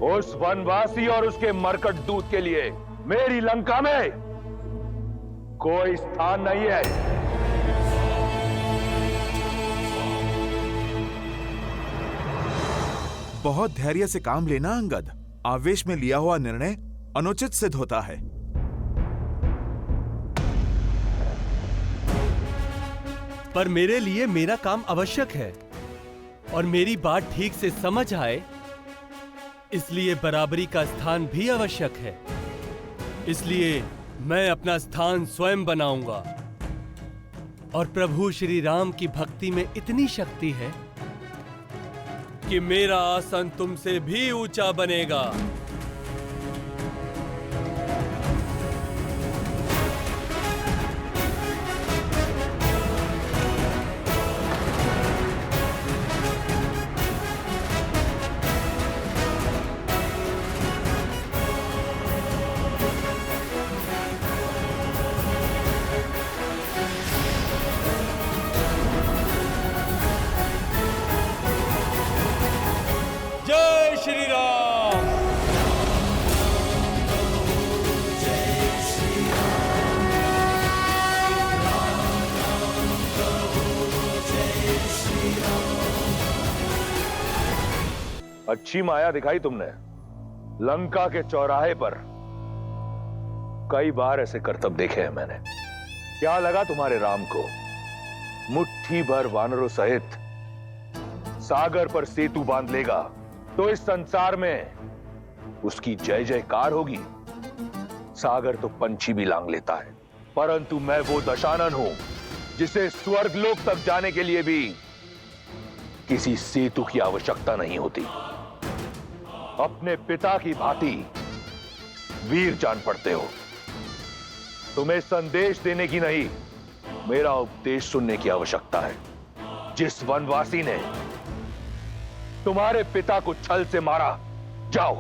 उस वनवासी और उसके मरकट दूत के लिए मेरी लंका में कोई स्थान नहीं है। बहुत धैर्य से काम लेना अंगद। आवेश में लिया हुआ निर्णय अनुचित सिद्ध होता है। पर मेरे लिए मेरा काम आवश्यक है और मेरी बात ठीक से समझ आए, इसलिए बराबरी का स्थान भी आवश्यक है। इसलिए मैं अपना स्थान स्वयं बनाऊंगा। और प्रभु श्री राम की भक्ति में इतनी शक्ति है कि मेरा आसन तुमसे भी ऊंचा बनेगा। जय श्री राम। अच्छी माया दिखाई तुमने। लंका के चौराहे पर कई बार ऐसे करतब देखे हैं मैंने। क्या लगा तुम्हारे राम को मुट्ठी भर वानरों सहित सागर पर सेतु बांध लेगा तो इस संसार में उसकी जय जयकार होगी? सागर तो पंछी भी लांग लेता है, परंतु मैं वो दशानन हूं जिसे स्वर्गलोक तक जाने के लिए भी किसी सेतु की आवश्यकता नहीं होती। अपने पिता की भांति वीर जान पड़ते हो। तुम्हें संदेश देने की नहीं, मेरा उपदेश सुनने की आवश्यकता है। जिस वनवासी ने तुम्हारे पिता को छल से मारा, जाओ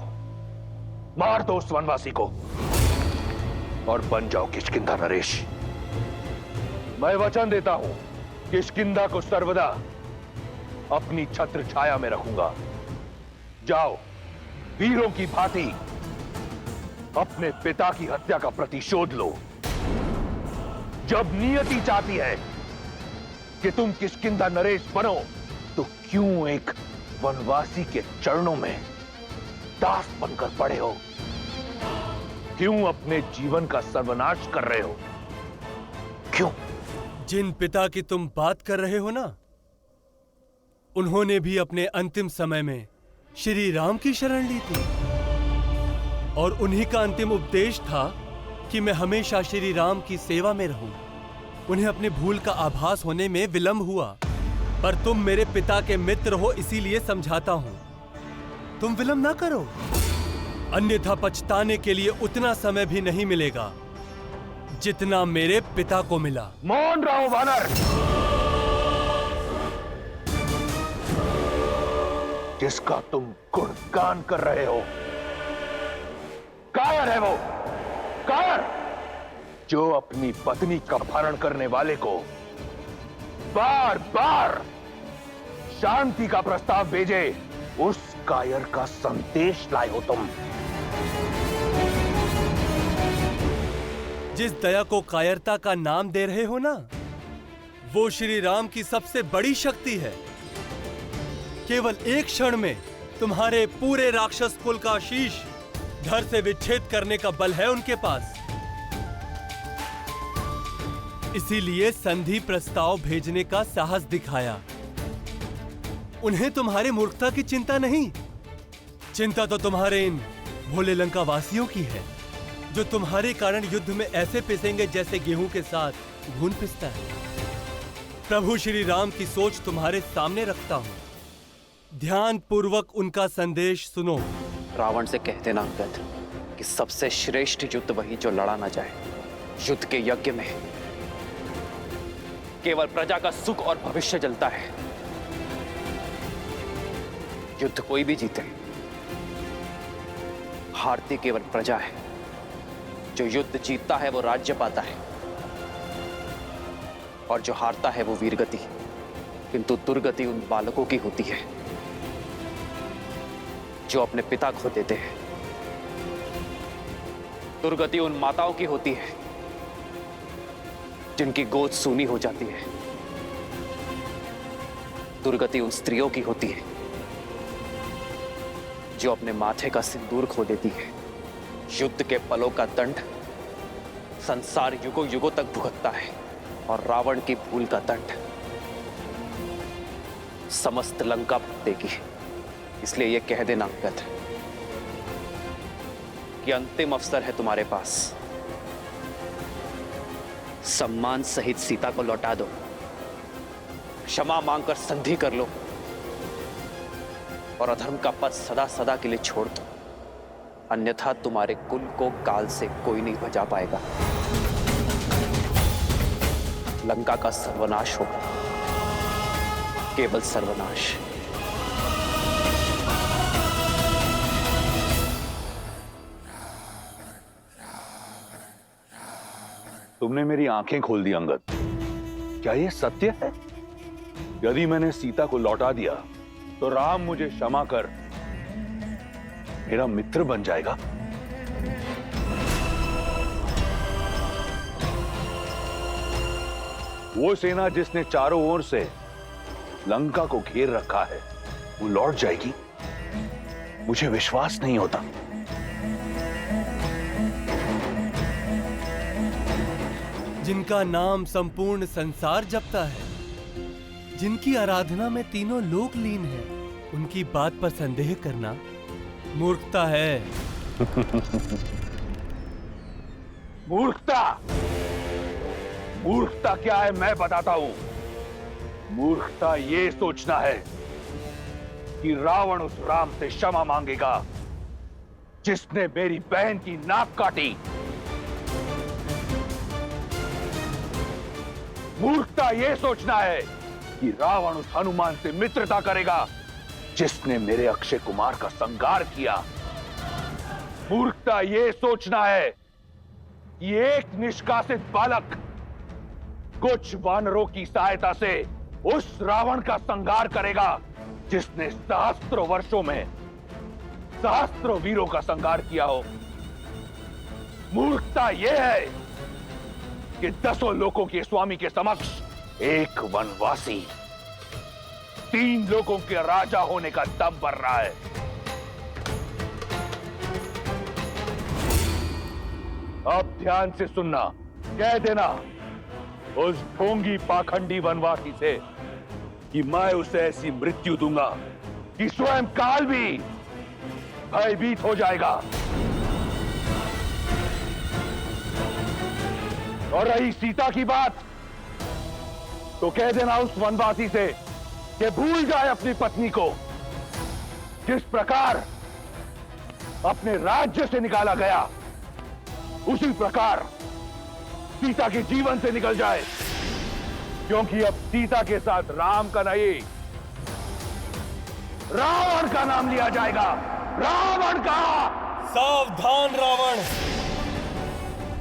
मार दो उस वनवासी को और बन जाओ किष्किंधा नरेश। मैं वचन देता हूं, किष्किंधा को सर्वदा अपनी छत्र छाया में रखूंगा। जाओ वीरों की भांति अपने पिता की हत्या का प्रतिशोध लो। जब नियति चाहती है कि तुम किष्किंधा नरेश बनो, तो क्यों एक वनवासी के चरणों में दास बनकर पड़े हो? क्यों अपने जीवन का सर्वनाश कर रहे हो? क्यों? जिन पिता की तुम बात कर रहे हो ना, उन्होंने भी अपने अंतिम समय में श्री राम की शरण ली थी और उन्हीं का अंतिम उपदेश था कि मैं हमेशा श्री राम की सेवा में रहूं। उन्हें अपनी भूल का आभास होने में विलंब हुआ, पर तुम मेरे पिता के मित्र हो, इसीलिए समझाता हूं, तुम विलंब ना करो, अन्यथा पछताने के लिए उतना समय भी नहीं मिलेगा जितना मेरे पिता को मिला। मौन रहो वानर। जिसका तुम गुणगान कर रहे हो, कायर है वो, कायर जो अपनी पत्नी का अपहरण करने वाले को बार बार शांति का प्रस्ताव भेजे, उस कायर का संदेश लाए हो तुम। जिस दया को कायरता का नाम दे रहे हो ना, वो श्री राम की सबसे बड़ी शक्ति है। केवल एक क्षण में तुम्हारे पूरे राक्षस कुल का शीश धड़ से विच्छेद करने का बल है उनके पास। इसीलिए संधि प्रस्ताव भेजने का साहस दिखाया। उन्हें तुम्हारे मूर्खता की चिंता नहीं, चिंता तो तुम्हारे इन भोले लंका वासियों की है, जो तुम्हारे कारण युद्ध में ऐसे पिसेंगे जैसे गेहूं के साथ घुन पिसता है। प्रभु श्री राम की सोच तुम्हारे सामने रखता हूं, ध्यान पूर्वक उनका संदेश सुनो। रावण से कहते ना अंगद कि सबसे श्रेष्ठ युद्ध वही जो लड़ा ना जाए। युद्ध के यज्ञ में केवल प्रजा का सुख और भविष्य जलता है। युद्ध कोई भी जीते, हारती केवल प्रजा है। जो युद्ध जीतता है वो राज्य पाता है और जो हारता है वो वीरगति, किंतु दुर्गति उन बालकों की होती है जो अपने पिता खो देते हैं। दुर्गति उन माताओं की होती है जिनकी गोद सूनी हो जाती है। दुर्गति उन स्त्रियों की होती है जो अपने माथे का सिंदूर खो देती है। युद्ध के पलों का दंड संसार युगों युगों तक भुगतता है, और रावण की भूल का दंड समस्त लंका भुगतेगी। इसलिए यह कह देना अंगद कि अंतिम अवसर है तुम्हारे पास। सम्मान सहित सीता को लौटा दो, क्षमा मांगकर संधि कर लो, और अधर्म का पथ सदा सदा के लिए छोड़ दो। अन्यथा तुम्हारे कुल को काल से कोई नहीं बचा पाएगा। लंका का सर्वनाश होगा, केवल सर्वनाश। तुमने मेरी आंखें खोल दी अंगद। क्या यह सत्य है? यदि मैंने सीता को लौटा दिया तो राम मुझे क्षमा कर मेरा मित्र बन जाएगा? वो सेना जिसने चारों ओर से लंका को घेर रखा है, वो लौट जाएगी? मुझे विश्वास नहीं होता। जिनका नाम संपूर्ण संसार जपता है, जिनकी आराधना में तीनों लोक लीन है, उनकी बात पर संदेह करना मूर्खता है। मूर्खता? मूर्खता क्या है मैं बताता हूं। मूर्खता ये सोचना है कि रावण उस राम से क्षमा मांगेगा जिसने मेरी बहन की नाक काटी। मूर्खता ये सोचना है कि रावण उस हनुमान से मित्रता करेगा जिसने मेरे अक्षय कुमार का संहार किया। मूर्खता ये सोचना है कि एक निष्कासित बालक कुछ वानरों की सहायता से उस रावण का संहार करेगा जिसने सहस्त्रों वर्षों में सहस्त्रों वीरों का संहार किया हो। मूर्खता यह है कि दसों लोकों के स्वामी के समक्ष एक वनवासी 3 लोकों के राजा होने का दम भर रहा है। अब ध्यान से सुनना, कह देना उस ढोंगी पाखंडी वनवासी से कि मैं उसे ऐसी मृत्यु दूंगा कि स्वयं काल भी भयभीत हो जाएगा। और रही सीता की बात, तो कह देना उस वनवासी से कि भूल जाए अपनी पत्नी को। जिस प्रकार अपने राज्य से निकाला गया, उसी प्रकार सीता के जीवन से निकल जाए, क्योंकि अब सीता के साथ राम का नहीं, रावण का नाम लिया जाएगा। रावण का। सावधान रावण,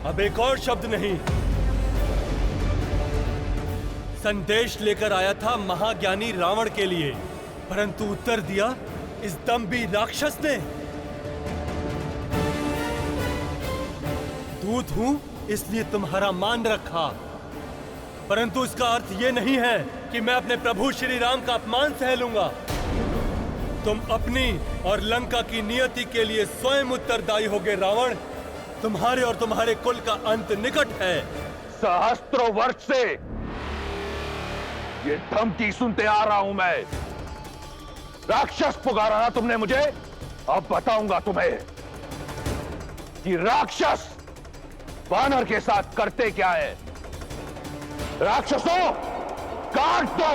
अब एक और शब्द नहीं। संदेश लेकर आया था महाज्ञानी रावण के लिए, परंतु उत्तर दिया इस दंभी राक्षस ने। दूत हूं इसलिए तुम्हारा मान रखा, परंतु इसका अर्थ यह नहीं है कि मैं अपने प्रभु श्री राम का अपमान सह लूंगा। तुम अपनी और लंका की नियति के लिए स्वयं उत्तरदायी होगे रावण। तुम्हारे और तुम्हारे कुल का अंत निकट है। सहस्त्रों वर्ष से ये धमकी सुनते आ रहा हूं मैं। राक्षस पुकारा ना तुमने मुझे, अब बताऊंगा तुम्हें कि राक्षस वानर के साथ करते क्या है। राक्षसों, काट दो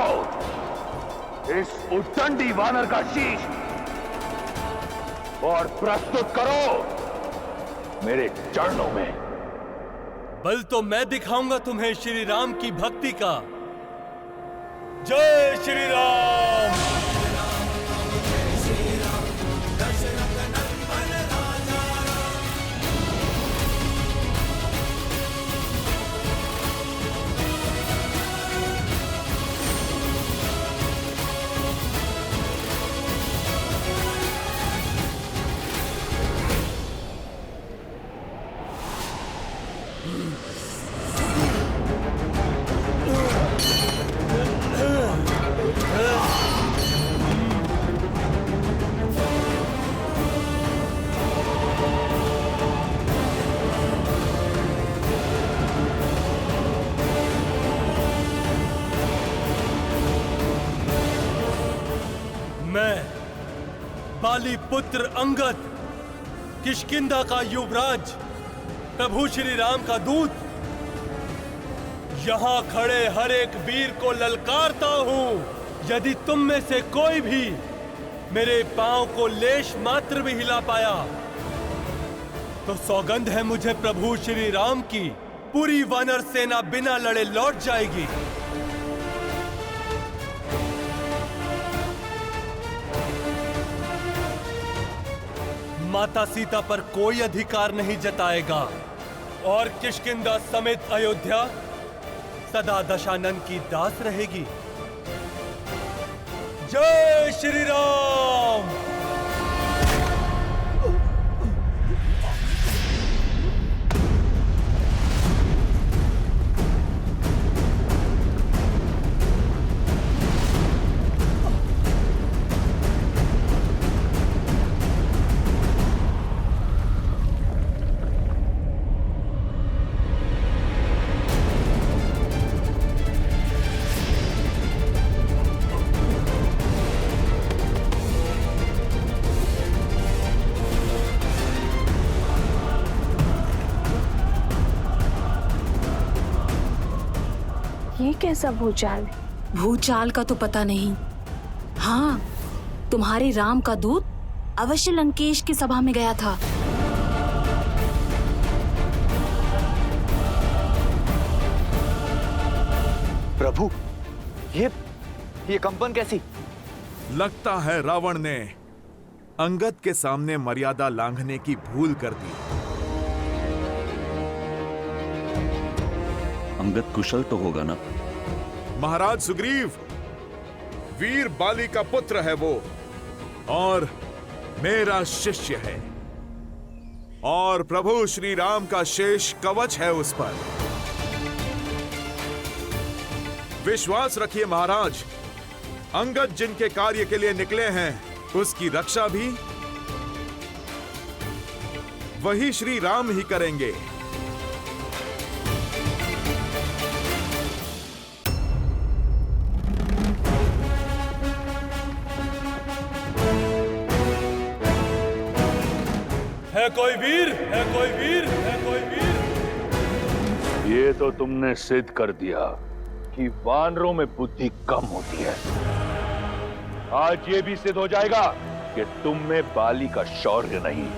इस उद्दंडी वानर का शीश और प्रस्तुत करो मेरे चरणों में। बल तो मैं दिखाऊंगा तुम्हें श्री राम की भक्ति का। जय श्री राम। बाली पुत्र अंगद, किष्किंधा का युवराज, प्रभु श्री राम का दूत, यहां खड़े हर एक वीर को ललकारता हूं, यदि तुम में से कोई भी मेरे पांव को लेश मात्र भी हिला पाया तो सौगंध है मुझे प्रभु श्री राम की, पूरी वानर सेना बिना लड़े लौट जाएगी। माता सीता पर कोई अधिकार नहीं जताएगा और किष्किंधा समेत अयोध्या सदा दशानन की दास रहेगी। जय श्री राम। ये कैसा भूचाल है? भूचाल का तो पता नहीं। हाँ, तुम्हारे राम का दूत अवश्य लंकेश की सभा में गया था। प्रभु, ये कंपन कैसी? लगता है रावण ने अंगद के सामने मर्यादा लांघने की भूल कर दी। अंगद कुशल तो होगा ना? महाराज सुग्रीव, वीर बाली का पुत्र है वो और मेरा शिष्य है, और प्रभु श्री राम का शेष कवच है उस पर। विश्वास रखिए महाराज, अंगद जिनके कार्य के लिए निकले हैं उसकी रक्षा भी वही श्री राम ही करेंगे। है कोई वीर? है कोई वीर? है कोई वीर? ये तो तुमने सिद्ध कर दिया कि वानरों में बुद्धि कम होती है। आज ये भी सिद्ध हो जाएगा कि तुम में बाली का शौर्य नहीं।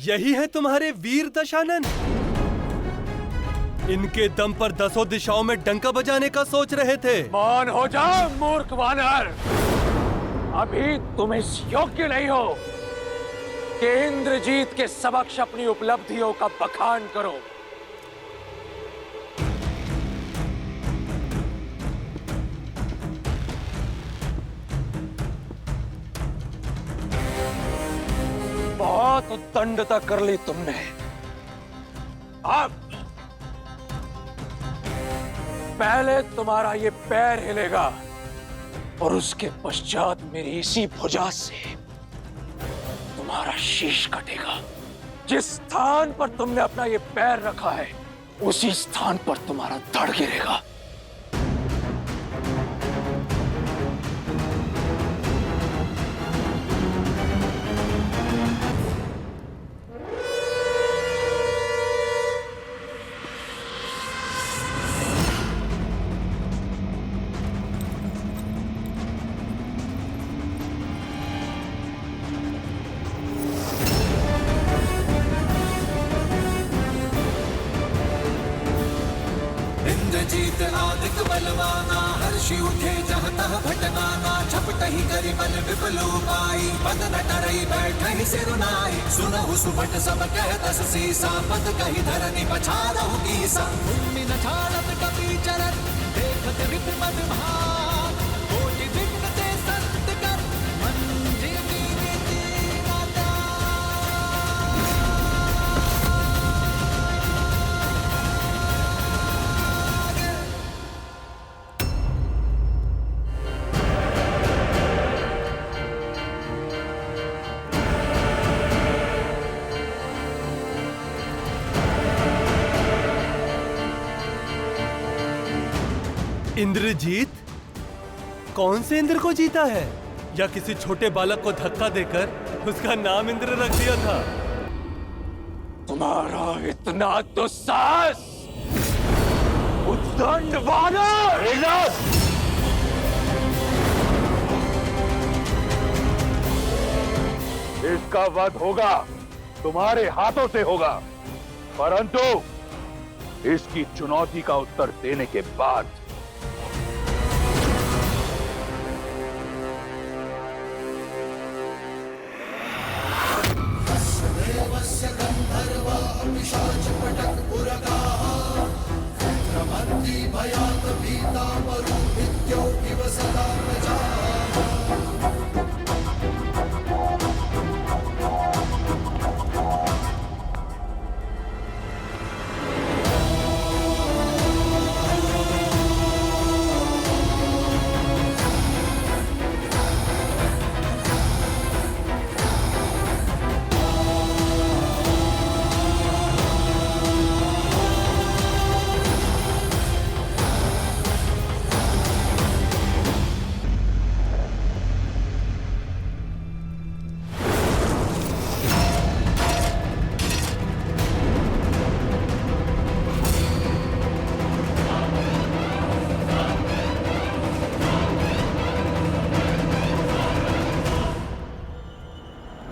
यही है तुम्हारे वीर दशानन? इनके दम पर 10 दिशाओं में डंका बजाने का सोच रहे थे। मौन हो जाओ मूर्ख वानर। अभी तुम इस योग्य नहीं हो कि इंद्रजीत के समक्ष अपनी उपलब्धियों का बखान करो। बहुत उद्दंडता कर ली तुमने। अब पहले तुम्हारा ये पैर हिलेगा और उसके पश्चात मेरी इसी भुजा से तुम्हारा शीश कटेगा। जिस स्थान पर तुमने अपना ये पैर रखा है उसी स्थान पर तुम्हारा धड़ गिरेगा। इंद्रजीत आदिक बलवाना, हर्षि उठे जह तह भटनाना। झपटहि करि बल विपुलो पाई, पद न टरई बैठहि सिरुनाई। सुनहु सुभट सब कहतस सीसा, पद कहि धरनि पछारहु कीसा। भूमि न छाड़त कपि चरत, देखत विपद भाग। कोटि विघ्न ते संत कर, मंजिली नीति नाता। इंद्रजीत? कौन से इंद्र को जीता है? या किसी छोटे बालक को धक्का देकर उसका नाम इंद्र रख दिया था? तुम्हारा इतना दुस्साहस! उद्दंड वानर! इसका वध होगा, तुम्हारे हाथों से होगा, परंतु इसकी चुनौती का उत्तर देने के बाद।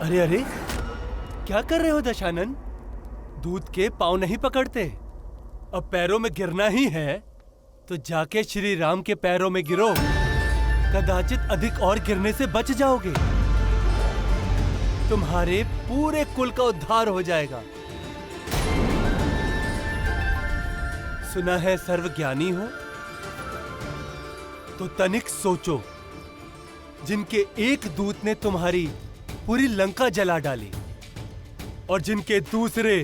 अरे अरे, क्या कर रहे हो दशानन? दूत के पांव नहीं पकड़ते। अब पैरों में गिरना ही है तो जाके श्री राम के पैरों में गिरो। कदाचित अधिक और गिरने से बच जाओगे। तुम्हारे पूरे कुल का उद्धार हो जाएगा। सुना है सर्वज्ञानी हो तो तनिक सोचो। जिनके एक दूत ने तुम्हारी पूरी लंका जला डाली और जिनके दूसरे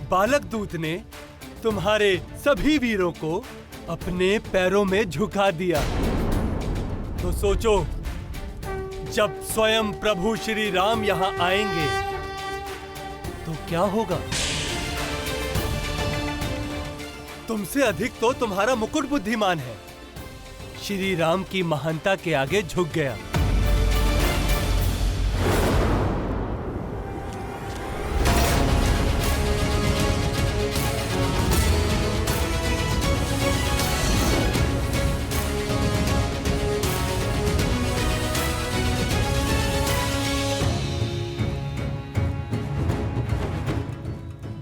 बालक दूत ने तुम्हारे सभी वीरों को अपने पैरों में झुका दिया, तो सोचो जब स्वयं प्रभु श्री राम यहां आएंगे तो क्या होगा? तुमसे अधिक तो तुम्हारा मुकुट बुद्धिमान है। श्री राम की महानता के आगे झुक गया।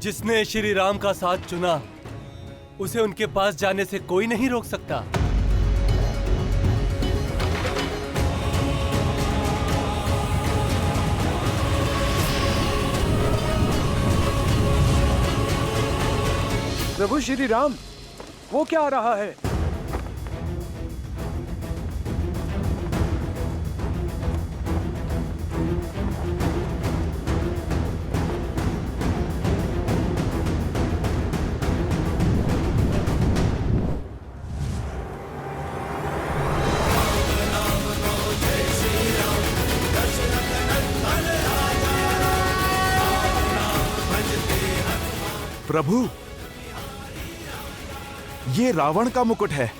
जिसने श्री राम का साथ चुना उसे उनके पास जाने से कोई नहीं रोक सकता। प्रभु श्री राम, वो क्या आ रहा है? प्रभु, ये रावण का मुकुट है।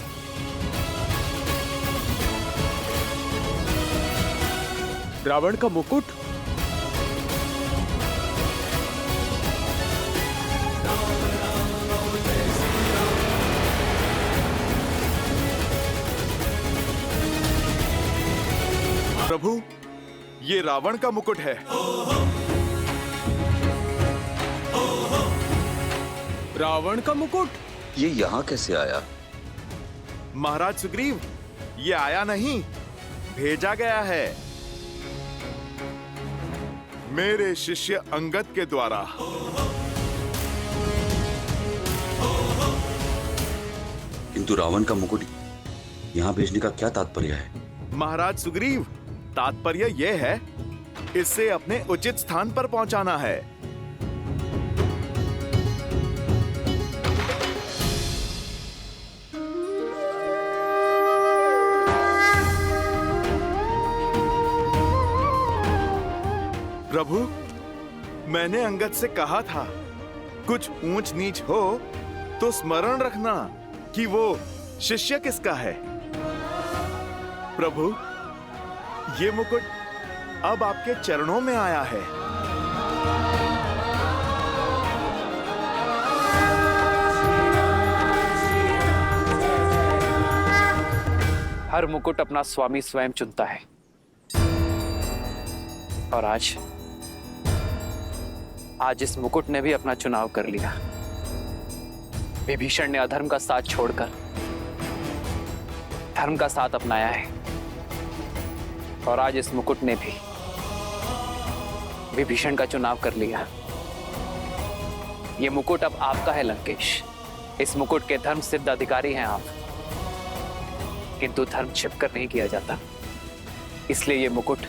रावण का मुकुट? प्रभु, ये रावण का मुकुट है। रावण का मुकुट? ये यहाँ कैसे आया? महाराज सुग्रीव, ये आया नहीं, भेजा गया है मेरे शिष्य अंगद के द्वारा। किंतु रावण का मुकुट यहाँ भेजने का क्या तात्पर्य है? महाराज सुग्रीव, तात्पर्य यह है, इसे अपने उचित स्थान पर पहुंचाना है। प्रभु, मैंने अंगद से कहा था, कुछ ऊंच नीच हो तो स्मरण रखना कि वो शिष्य किसका है। प्रभु, ये मुकुट अब आपके चरणों में आया है। हर मुकुट अपना स्वामी स्वयं चुनता है, और आज इस मुकुट ने भी अपना चुनाव कर लिया। विभीषण ने अधर्म का साथ छोड़कर धर्म का साथ अपनाया है, और आज इस मुकुट ने भी विभीषण का चुनाव कर लिया। ये मुकुट अब आपका है लंकेश। इस मुकुट के धर्म सिद्ध अधिकारी हैं आप, किंतु धर्म छिपकर नहीं किया जाता। इसलिए ये मुकुट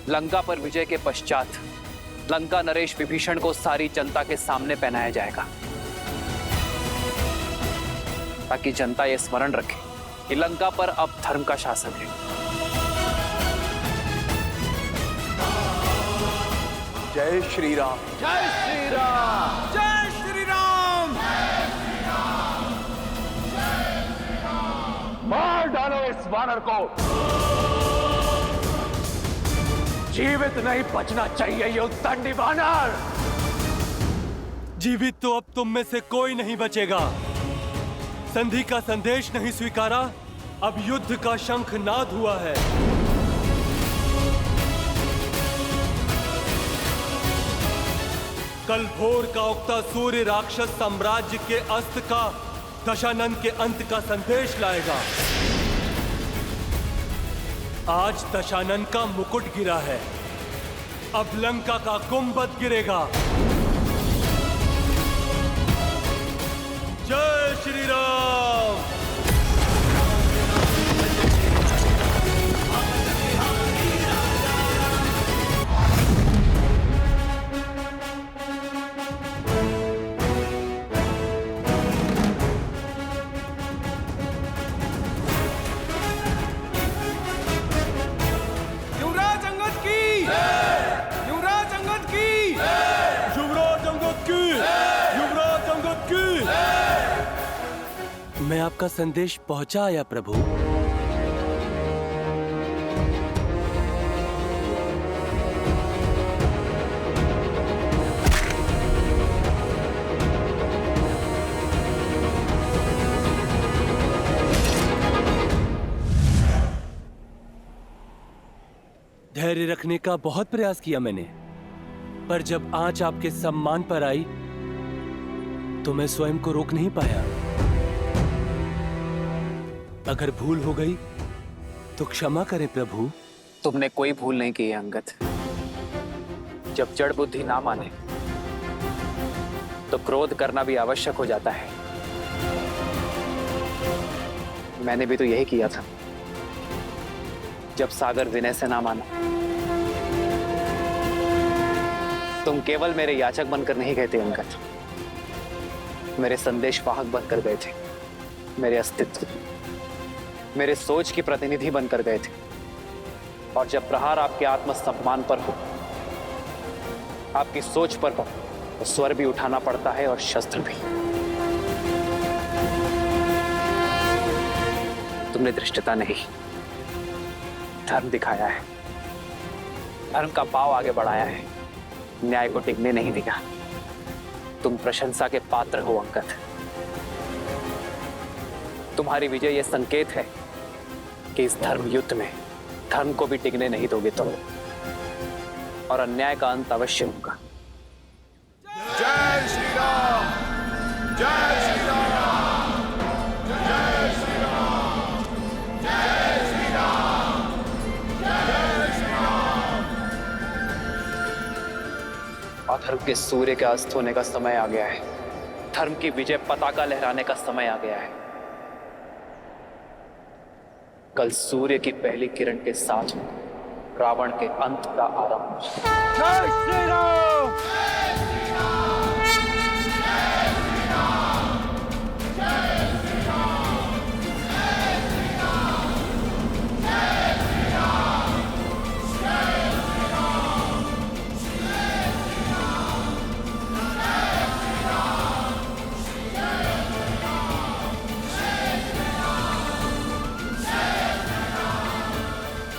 लंका पर विजय के पश्चात लंका नरेश विभीषण को सारी जनता के सामने पहनाया जाएगा, ताकि जनता ये स्मरण रखे कि लंका पर अब धर्म का शासन है। जय श्री राम। जय श्री राम। जय श्री राम। मार डालो इस वानर को। जीवित नहीं बचना चाहिए ये उद्दंडी वानर। जीवित तो अब तुम में से कोई नहीं बचेगा। संधि का संदेश नहीं स्वीकारा, अब युद्ध का शंख नाद हुआ है। कल भोर का उगता सूर्य राक्षस साम्राज्य के अस्त का, दशानन के अंत का संदेश लाएगा। आज दशानन का मुकुट गिरा है, अब लंका का गुंबद गिरेगा। जय श्री राम। युवराज अंगद की। युवराज अंगद की। युवराज अंगद की। युवराज अंगद की। मैं आपका संदेश पहुंचाया प्रभु। धैर्य रखने का बहुत प्रयास किया मैंने, पर जब आंच आपके सम्मान पर आई तो मैं स्वयं को रोक नहीं पाया। अगर भूल हो गई तो क्षमा करें प्रभु। तुमने कोई भूल नहीं की है अंगद। जब जड़ बुद्धि ना माने तो क्रोध करना भी आवश्यक हो जाता है। मैंने भी तो यही किया था जब सागर विनय से ना माना। तुम केवल मेरे याचक बनकर नहीं गए थे अंगद, मेरे संदेश वाहक बनकर गए थे। मेरे अस्तित्व, मेरे सोच की प्रतिनिधि बनकर गए थे। और जब प्रहार आपके आत्मसम्मान पर हो, आपकी सोच पर हो, तो स्वर भी उठाना पड़ता है और शस्त्र भी। तुमने धृष्टता नहीं, धर्म दिखाया है। धर्म का पाव आगे बढ़ाया है, न्याय को टिकने नहीं दिया। तुम प्रशंसा के पात्र हो अंगद। तुम्हारी विजय यह संकेत है कि इस धर्म युद्ध में धर्म को भी टिकने नहीं दोगे तुम, और अन्याय का अंत अवश्य होगा। जय श्री राम, जय श्री राम, जय श्री राम, जय श्री राम, जय श्री राम। अधर्म के सूर्य के अस्त होने का समय आ गया है। धर्म की विजय पताका लहराने का समय आ गया है। कल सूर्य की पहली किरण के साथ रावण के अंत का आरंभ। जय श्री राम।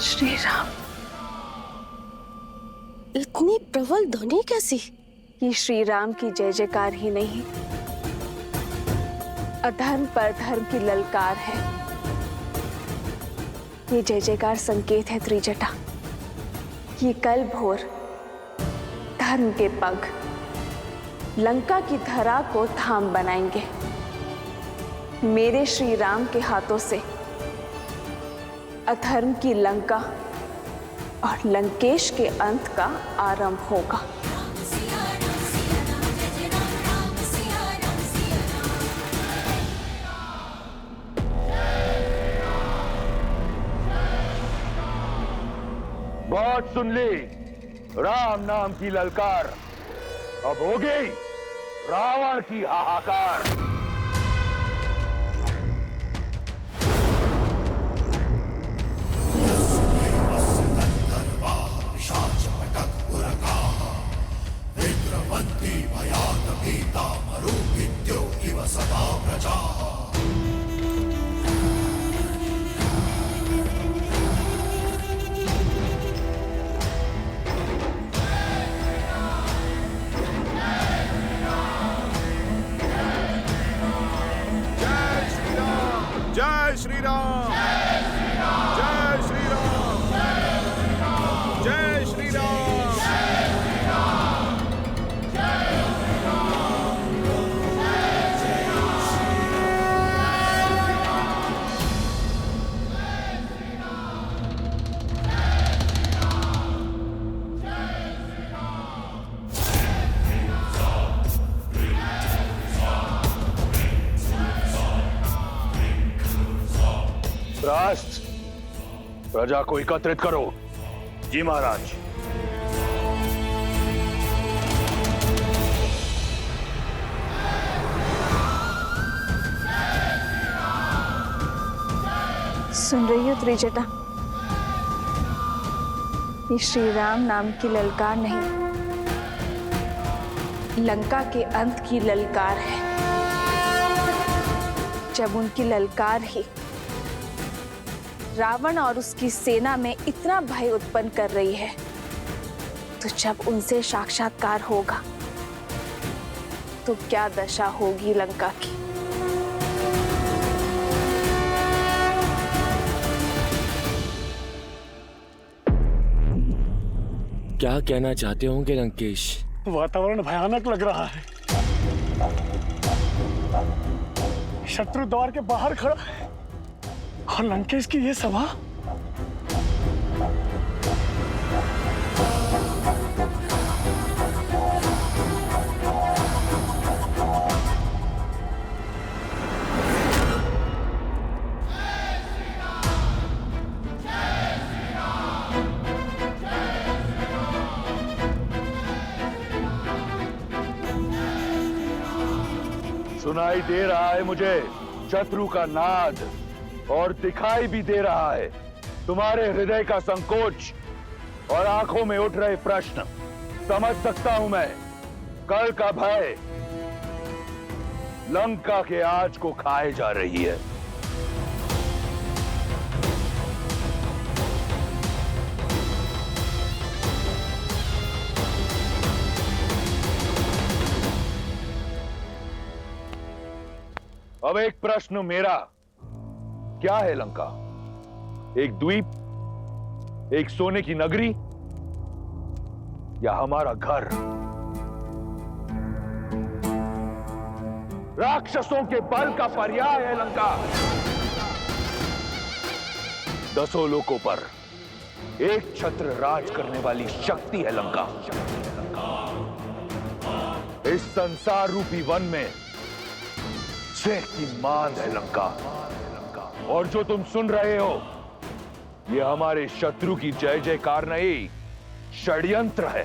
श्री राम, इतनी प्रबल ध्वनि कैसी? ये श्री राम की जय जयकार ही नहीं, अधर्म पर धर्म की ललकार है। ये जय जयकार संकेत है त्रिजटा, ये कल भोर धर्म के पग लंका की धरा को धाम बनाएंगे। मेरे श्री राम के हाथों से अधर्म की लंका और लंकेश के अंत का आरंभ होगा। बहुत सुन ली राम नाम की ललकार, अब होगी रावण की हाहाकार। जय श्री राम, जय श्री राम, जय श्री राम। राष्ट्र, प्रजा को एकत्रित करो। जी महाराज। सुन रही हो त्रिजटा, ये श्री राम नाम की ललकार नहीं, लंका के अंत की ललकार है। जब उनकी ललकार ही रावण और उसकी सेना में इतना भय उत्पन्न कर रही है, तो जब उनसे साक्षात्कार होगा तो क्या दशा होगी लंका की। क्या कहना चाहते होंगे लंकेश? वातावरण भयानक लग रहा है। शत्रु द्वार के बाहर खड़ा है और लंकेश की ये सभा। सुनाई दे रहा है मुझे शत्रु का नाद और दिखाई भी दे रहा है तुम्हारे हृदय का संकोच और आंखों में उठ रहे प्रश्न। समझ सकता हूं मैं कल का भय लंका के आज को खाए जा रही है। अब एक प्रश्न मेरा, क्या है लंका? एक द्वीप, एक सोने की नगरी, या हमारा घर? राक्षसों के बल का पर्याय है लंका। 10 लोकों पर एक छत्र राज करने वाली शक्ति है लंका। इस संसार रूपी वन में शेख की मांद है लंका। और जो तुम सुन रहे हो ये हमारे शत्रु की जय जयकार नहीं, षड्यंत्र है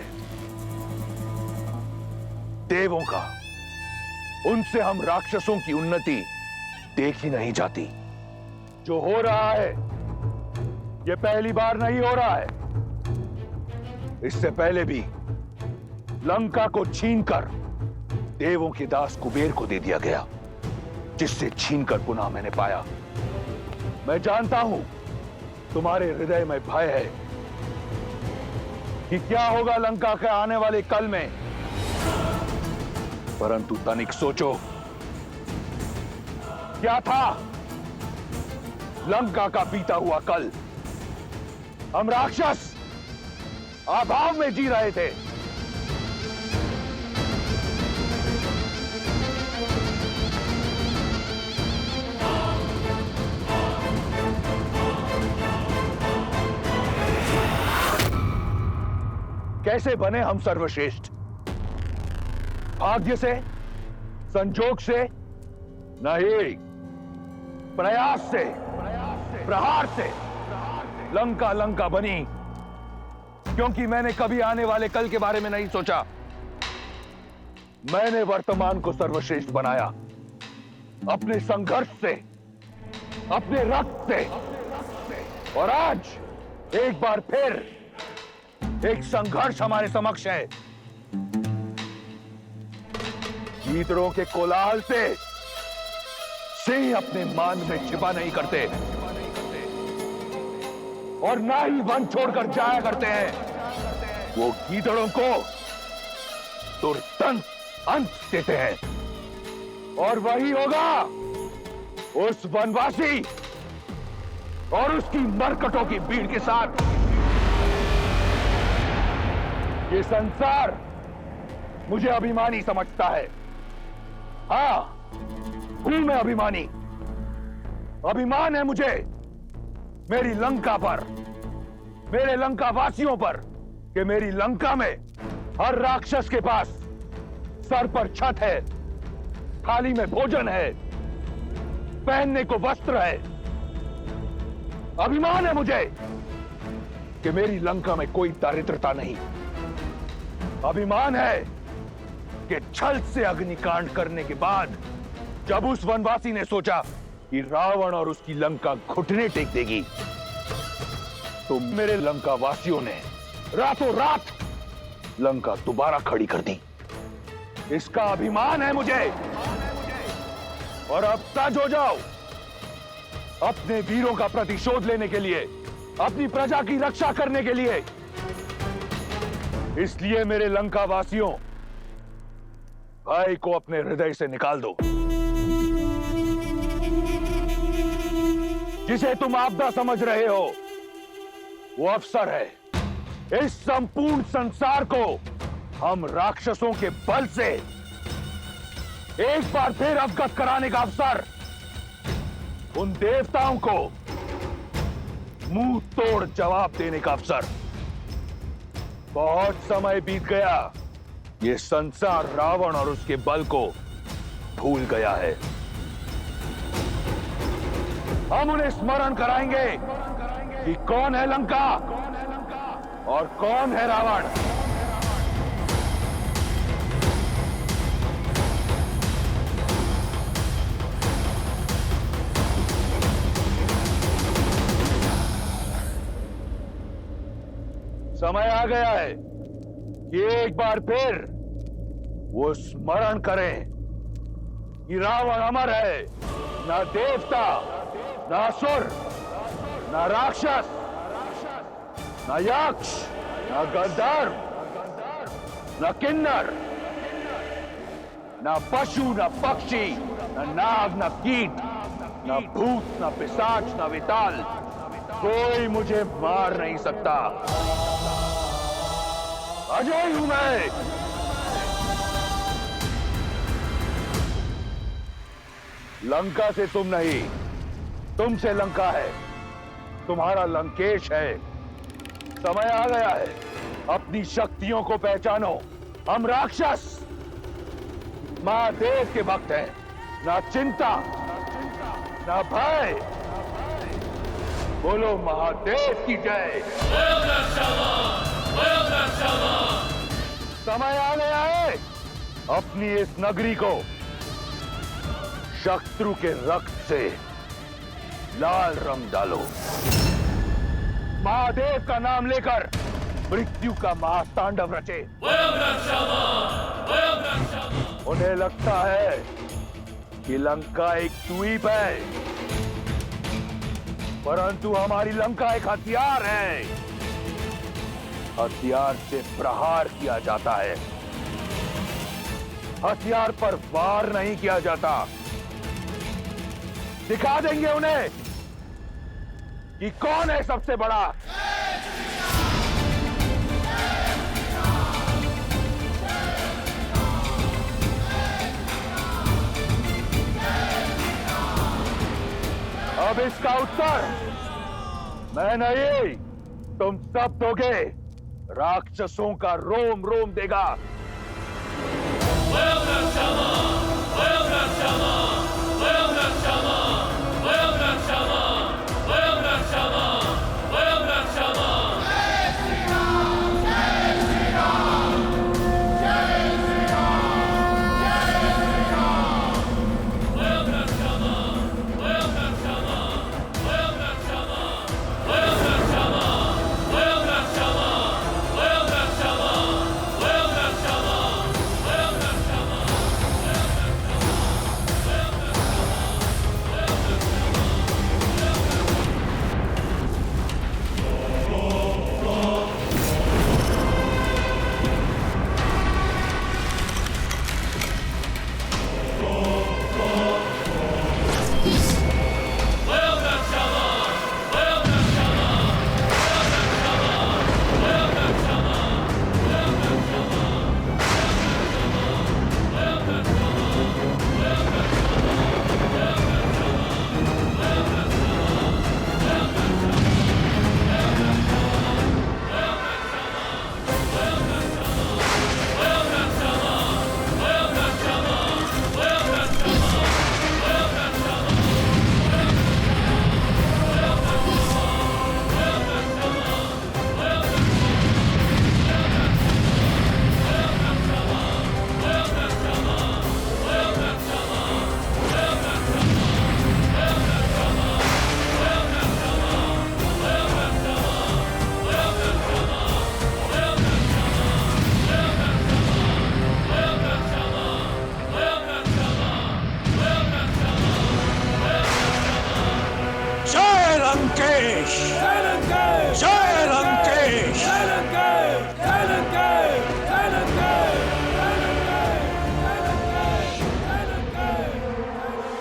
देवों का। उनसे हम राक्षसों की उन्नति देखी नहीं जाती। जो हो रहा है ये पहली बार नहीं हो रहा है। इससे पहले भी लंका को छीनकर देवों के दास कुबेर को दे दिया गया, जिससे छीनकर पुनः मैंने पाया। मैं जानता हूं तुम्हारे हृदय में भय है कि क्या होगा लंका के आने वाले कल में, परंतु तनिक सोचो, क्या था लंका का बीता हुआ कल? हम राक्षस अभाव में जी रहे थे। कैसे बने हम सर्वश्रेष्ठ? भाग्य से, संजोग से नहीं, प्रयास से, प्रहार से लंका लंका बनी। क्योंकि मैंने कभी आने वाले कल के बारे में नहीं सोचा। मैंने वर्तमान को सर्वश्रेष्ठ बनाया अपने संघर्ष से, अपने रक्त से। और आज एक बार फिर एक संघर्ष हमारे समक्ष है। गीदड़ों के कोलाहल से सिंह अपने मान में छिपा नहीं करते और ना ही वन छोड़कर जाया करते हैं। वो गीदड़ों को तुरंत अंत देते हैं। और वही होगा उस वनवासी और उसकी मरकटों की भीड़ के साथ। ये संसार मुझे अभिमानी समझता है। हाँ, हूं मैं अभिमानी। अभिमान है मुझे मेरी लंका पर, मेरे लंका वासियों पर, कि मेरी लंका में हर राक्षस के पास सर पर छत है, थाली में भोजन है, पहनने को वस्त्र है। अभिमान है मुझे कि मेरी लंका में कोई दारिद्रता नहीं। अभिमान है कि छल से अग्निकांड करने के बाद जब उस वनवासी ने सोचा कि रावण और उसकी लंका घुटने टेक देगी, तो मेरे लंका वासियों ने रातों रात लंका दोबारा खड़ी कर दी। इसका अभिमान है मुझे। और अब सज हो जाओ अपने वीरों का प्रतिशोध लेने के लिए, अपनी प्रजा की रक्षा करने के लिए। इसलिए मेरे लंका वासियों, भाई को अपने हृदय से निकाल दो। जिसे तुम आपदा समझ रहे हो वो अवसर है। इस संपूर्ण संसार को हम राक्षसों के बल से एक बार फिर अवगत कराने का अवसर उन देवताओं को मुंह तोड़ जवाब देने का अवसर। बहुत समय बीत गया, ये संसार रावण और उसके बल को भूल गया है। हम उन्हें स्मरण कराएंगे कि कौन है लंका और कौन है रावण। समय आ गया है कि एक बार फिर वो स्मरण करें कि रावण अमर है। ना देवता, ना असुर, ना राक्षस, ना यक्ष, ना गंधर्व, ना किन्नर, ना पशु, ना पक्षी, ना नाग, ना कीट, ना भूत, ना पिशाच, ना विताल, कोई मुझे मार नहीं सकता। अजय हूं मैं। लंका से तुम नहीं, तुमसे लंका है। तुम्हारा लंकेश है। समय आ गया है, अपनी शक्तियों को पहचानो। हम राक्षस महादेव के भक्त हैं। ना चिंता, ना भय। बोलो महादेव की जय। समय आ गया है, अपनी इस नगरी को शत्रु के रक्त से लाल रंग डालो। महादेव का नाम लेकर मृत्यु का महातांडव रचे। उन्हें लगता है कि लंका एक द्वीप है, परंतु हमारी लंका एक हथियार है। हथियार से प्रहार किया जाता है, हथियार पर वार नहीं किया जाता। दिखा देंगे उन्हें कि कौन है सबसे बड़ा। अब इसका उत्तर मैं नहीं, तुम सब दोगे। राक्षसों का रोम रोम देगा।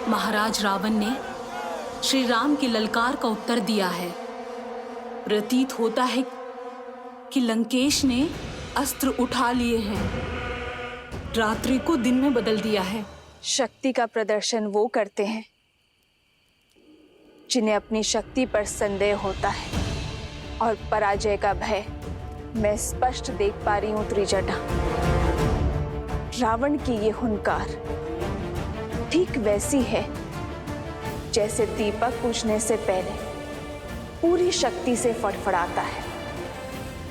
महाराज रावण ने श्री राम की ललकार का उत्तर दिया है। प्रतीत होता है कि लंकेश ने अस्त्र उठा लिए हैं, रात्रि को दिन में बदल दिया है। शक्ति का प्रदर्शन वो करते हैं जिन्हें अपनी शक्ति पर संदेह होता है और पराजय का भय मैं स्पष्ट देख पा रही हूं त्रिजटा। रावण की ये हुंकार ठीक वैसी है जैसे दीपक बुझने से पहले पूरी शक्ति से फड़फड़ाता है।